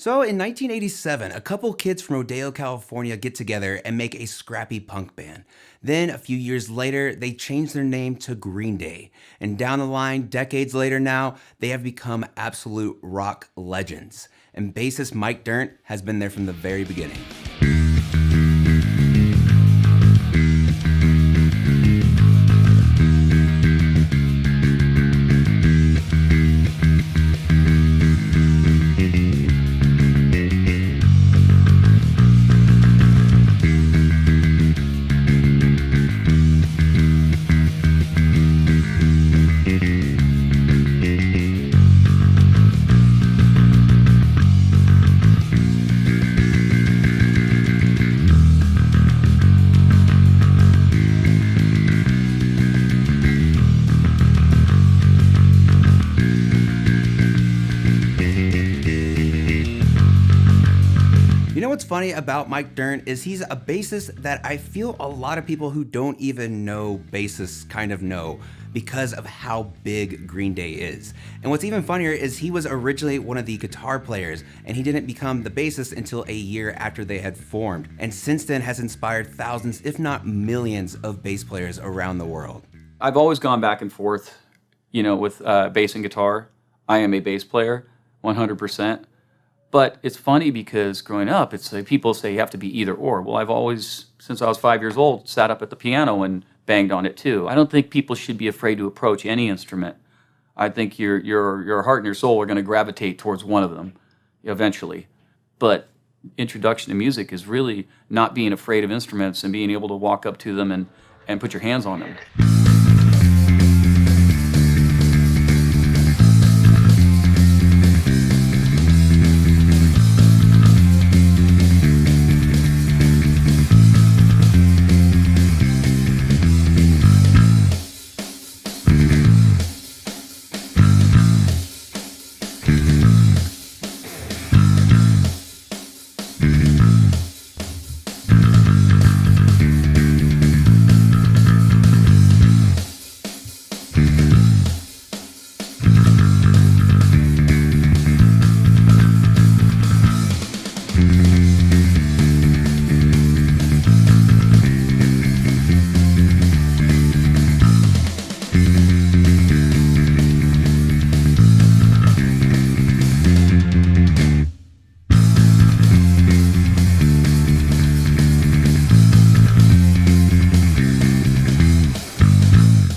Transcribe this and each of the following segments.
So in 1987, a couple kids from Rodeo, California get together and make a scrappy punk band. Then a few years later, they change their name to Green Day. And down the line, decades later now, they have become absolute rock legends. And bassist Mike Dirnt has been there from the very beginning. You know what's funny about Mike Dirnt is he's a bassist that I feel a lot of people who don't even know bassists kind of know because of how big Green Day is. And what's even funnier is he was originally one of the guitar players and he didn't become the bassist until a year after they had formed, and since then has inspired thousands if not millions of bass players around the world. I've always gone back and forth, with bass and guitar. I am a bass player, 100%. But it's funny because growing up, it's like people say you have to be either or. Well, I've always, since I was 5 years old, sat up at the piano and banged on it too. I don't think people should be afraid to approach any instrument. I think your heart and your soul are going to gravitate towards one of them eventually. But introduction to music is really not being afraid of instruments and being able to walk up to them and put your hands on them.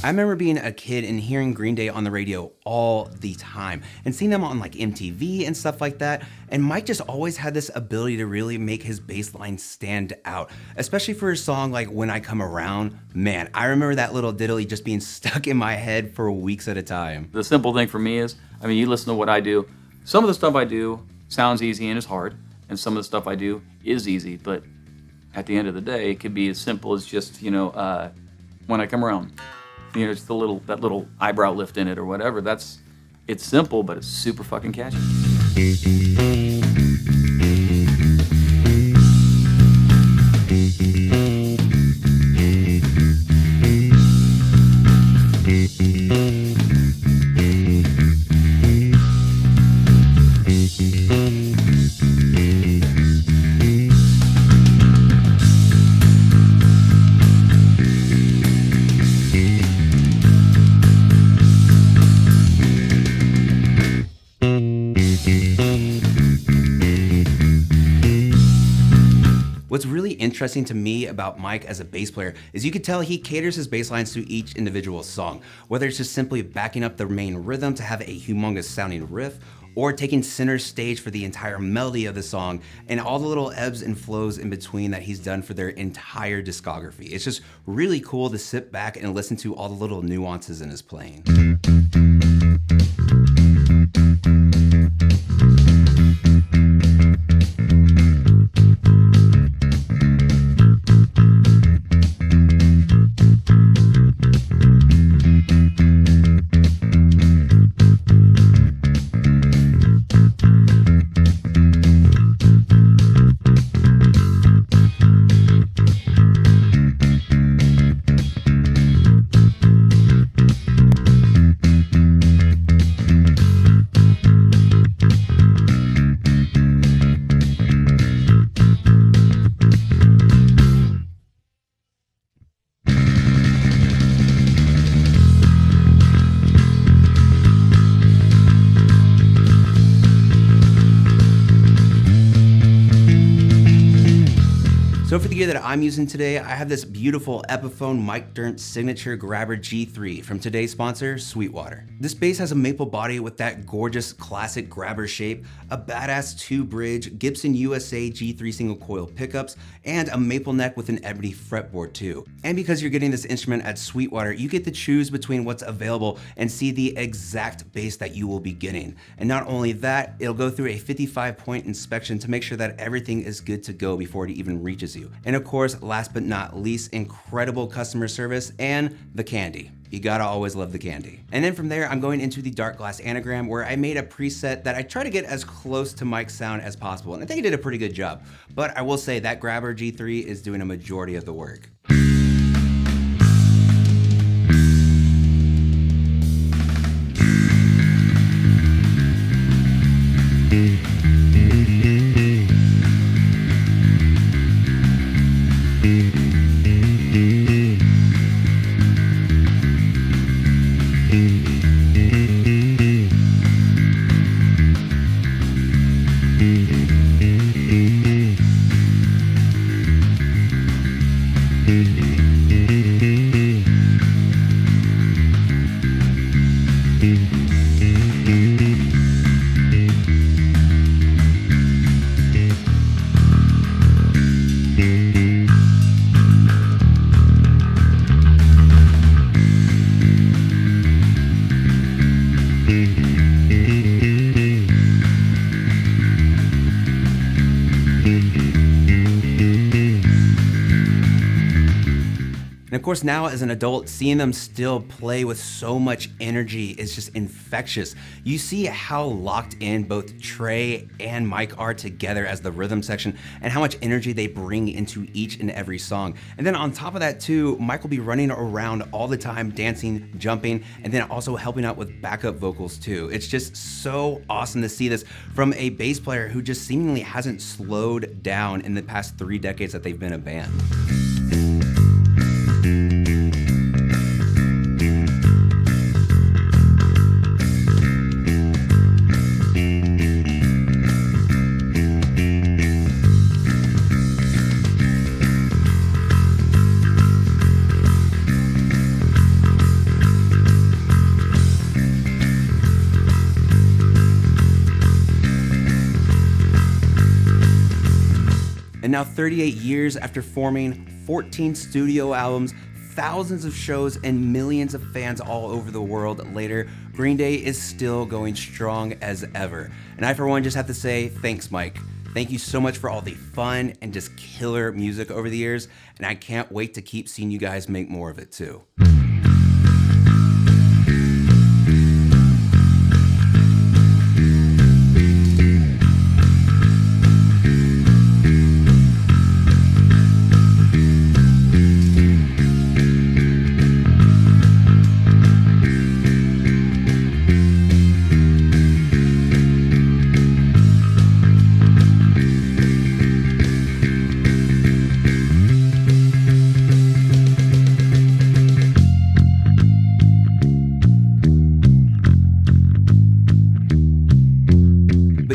I remember being a kid and hearing Green Day on the radio all the time and seeing them on like MTV and stuff like that. And Mike just always had this ability to really make his bass line stand out, especially for a song like When I Come Around. Man, I remember that little diddly just being stuck in my head for weeks at a time. The simple thing for me is, you listen to what I do. Some of the stuff I do sounds easy and is hard, and some of the stuff I do is easy. But at the end of the day, it could be as simple as just, When I Come Around. It's that little eyebrow lift in it or whatever. It's simple, but it's super fucking catchy. What's really interesting to me about Mike as a bass player is you could tell he caters his bass lines to each individual song, whether it's just simply backing up the main rhythm to have a humongous sounding riff, or taking center stage for the entire melody of the song and all the little ebbs and flows in between that he's done for their entire discography. It's just really cool to sit back and listen to all the little nuances in his playing. So for the gear that I'm using today, I have this beautiful Epiphone Mike Dirnt Signature Grabber G3 from today's sponsor, Sweetwater. This bass has a maple body with that gorgeous classic grabber shape, a badass 2-bridge Gibson USA G3 single coil pickups, and a maple neck with an ebony fretboard too. And because you're getting this instrument at Sweetwater, you get to choose between what's available and see the exact bass that you will be getting. And not only that, it'll go through a 55-point inspection to make sure that everything is good to go before it even reaches you. And of course, last but not least, incredible customer service and the candy. You gotta always love the candy. And then from there, I'm going into the dark glass anagram where I made a preset that I try to get as close to Mike's sound as possible. And I think I did a pretty good job. But I will say that Grabber G3 is doing a majority of the work. And of course, now as an adult, seeing them still play with so much energy is just infectious. You see how locked in both Trey and Mike are together as the rhythm section and how much energy they bring into each and every song. And then on top of that too, Mike will be running around all the time, dancing, jumping, and then also helping out with backup vocals too. It's just so awesome to see this from a bass player who just seemingly hasn't slowed down in the past 3 decades that they've been a band. And now 38 years after forming, 14 studio albums, thousands of shows, and millions of fans all over the world later, Green Day is still going strong as ever. And I for one just have to say, thanks Mike. Thank you so much for all the fun and just killer music over the years, and I can't wait to keep seeing you guys make more of it too.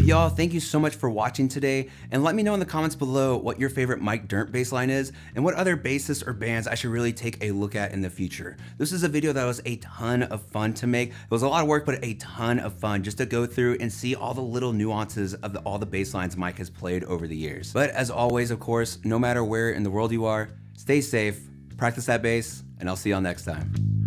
Y'all, thank you so much for watching today, and let me know in the comments below what your favorite Mike Dirnt bass line is and what other bassists or bands I should really take a look at in the future. This is a video that was a ton of fun to make. It was a lot of work, but a ton of fun just to go through and see all the little nuances of all the bass lines Mike has played over the years. But as always, of course, no matter where in the world you are, stay safe, practice that bass, and I'll see y'all next time.